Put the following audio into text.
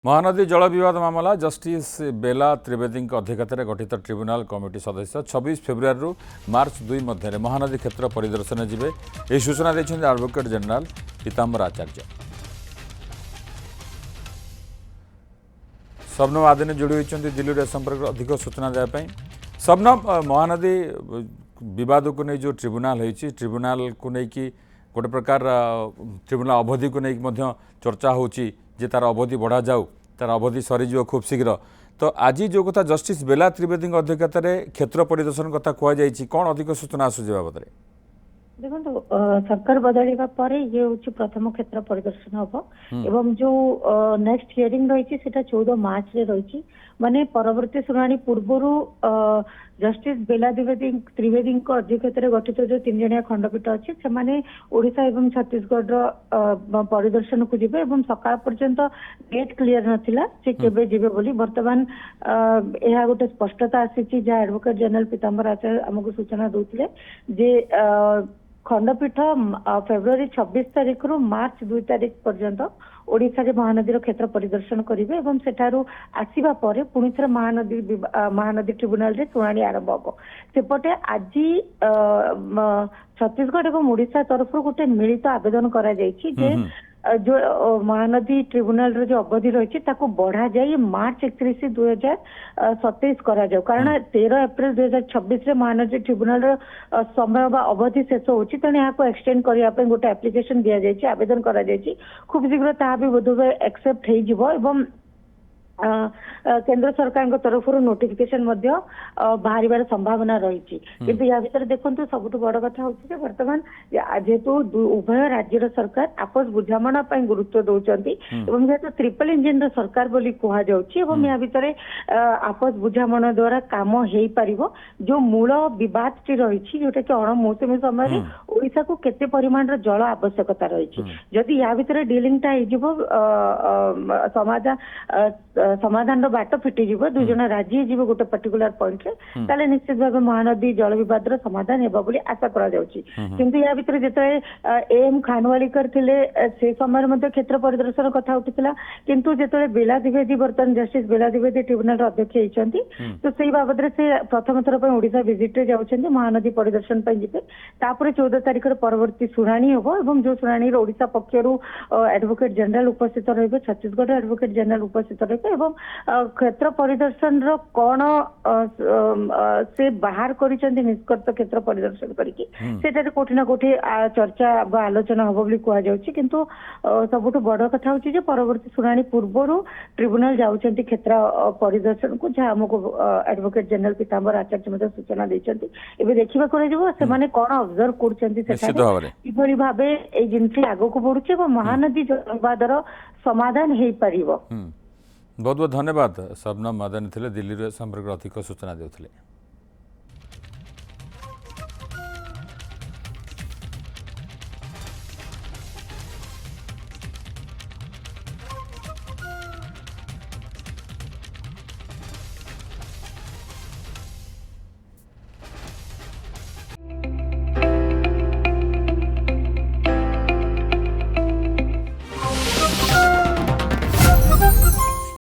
महानदी जल विवाद मामला जस्टिस बेला त्रिवेदी अध्यक्षतार गठित ट्रिब्यूनाल कमिटी सदस्य 26 फेब्रुआरी मार्च 2 मध्य महानदी क्षेत्र परिदर्शन जिबे यह सूचना देते एडवोकेट जनरल पीताम्बर आचार्य। शबनम आदिनी जोड़ी होती दिल्ली संपर्क अधिक सूचना देवाई। शबनम, महानदी विवाद को नहीं जो ट्रिब्यूनाल होती ट्रिब्यूनाल को लेकिन गोटे प्रकार ट्रिब्यूनाल अवधि को लेकिन चर्चा होची जे तार अवधि बढ़ा जाऊ तार अवधि सरीज खूब शीघ्र। तो आज जो कथा जस्टिस बेला त्रिवेदी अध्यक्षतार क्षेत्र परिदर्शन कथा कहुई कौन अधिक सूचना आसूसी बाबद? देखो सरकार बदलवा पर ये हूँ प्रथम क्षेत्र परिदर्शन हम एवं जो नेक्स्ट हियरिंग रही 14 मार्च रे रही माने परवर्ती शुणाणी पूर्वर जस्टिस बेला त्रिवेदी अध्यक्षतार गठित जो 3 जणिया खंडपीठ अच्छी से ओडिशा एवं छत्तीसगढ़ परिदर्शन को जिबे एवं सकाळ पर्यंत डेट क्लियर नथिला से केबे जिबे बोली वर्तमान यह गोटे स्पष्टता आसी जहाँ एडवोकेट जनरल पीताम्बर आचार्य आमको सूचना दौले जे खंडपीठ फेब्रुआरी 26 तारिख रु मार्च 2 तारिख पर्यंत ओडिशा रे महानदी क्षेत्र परिदर्शन करेंगे एवं सेठारु आसीबा परे पुणी थे महानदी ट्रिब्यूनाल रे शुणाणी आरंभ हम सेपटे आज छत्तीसगढ़ एवं ओडिशा तरफ गोटे मिलित आवेदन करा जायछि जे जो महानदी ट्रिब्यूनाल रो जो अवधि रही बढ़ा जाए मार्च 31 2027 करा जाओ कारण 13 एप्रिल 2026 रे महानदी ट्रिब्यूनाल रो समय बा अवधि शेष होची तेणु यहाँ एक्सटेंड करने गोटे एप्लिकेशन दिया जायछि आवेदन करा जायछि खूब शीघ्र ता भी बोधवे एक्सेप्ट हो जिवो एवं केंद्र सरकार तरफ नोटिफिकेशन बाहर संभावना रही किंतु या भीतर देखो सबुठ बड़ कथा हूँ बर्तमान जेहेतु उभय राज्यर सरकार आपस बुझामणा गुरुत्व दौरान जेहेतु ट्रिपल इंजिन सरकार बोली कहु या भीतर आपस बुझामणा द्वारा काम हो पार जो मूल बद टी रही जोटा कि अण मौसुमी समय ओडिशा को केते परिमाण जल आवश्यकता रही जदि या भीतर डीलिंगटा समाधान बाट फिटिज दुई जन राजी जीव गोटे पर्टिकुलर पॉइंट रे निश्चित भाव महानदी जल विवाद समाधान होगा बोली आशा करा जाउची किंतु या भीतर जते एम खानवालीकर थिले से समय क्षेत्र परिदर्शन कथा उठिला किंतु जते बेला द्विवेदी बर्तमान जस्टिस बेला द्विवेदी ट्रिब्यूनाल अध्यक्ष होइचंती तो सेही बाबद रे से प्रथम थर पे ओडिशा विजिट रे जाउछंती महानदी परिदर्शन पे जिते तापर 14 तारिख रे परवर्ती शुणाणी होबो एवं जो शुणाणी रे ओडिशा पक्षरु एडवोकेट जनरल उपस्थित रहिबे छत्तीसगढ़ एडवोकेट जनरल उपस्थित रहिबे एवं क्षेत्र परिदर्शन रो कौन से बाहर करिसेंती निष्कर्ष क्षेत्र परिदर्शन करके सेटा कोठी ना कोठी चर्चा बा आलोचना हो बोली कहा जाउची किंतु सबुठ बड़ कथा होची जे परवर्ती शुणाणी पूर्वरु ट्रिब्यूनाल जाउचंती क्षेत्र परिदर्शन को जहाँ हमको एडवोकेट जनरल पीताम्बर आचार्य मते सूचना दैचंती एबे देखिबा करे जबो से माने कोन ऑब्जर्व करचंती सेटा किभली भाबे ए जिनसी आगो को बढ़ुची एवं महानदी विवादर समाधान हेई परिबो। बहुत बहुत धन्यवाद। शबनम आदिनी दिल्ली संपर्क अधिक सूचना देउथिले।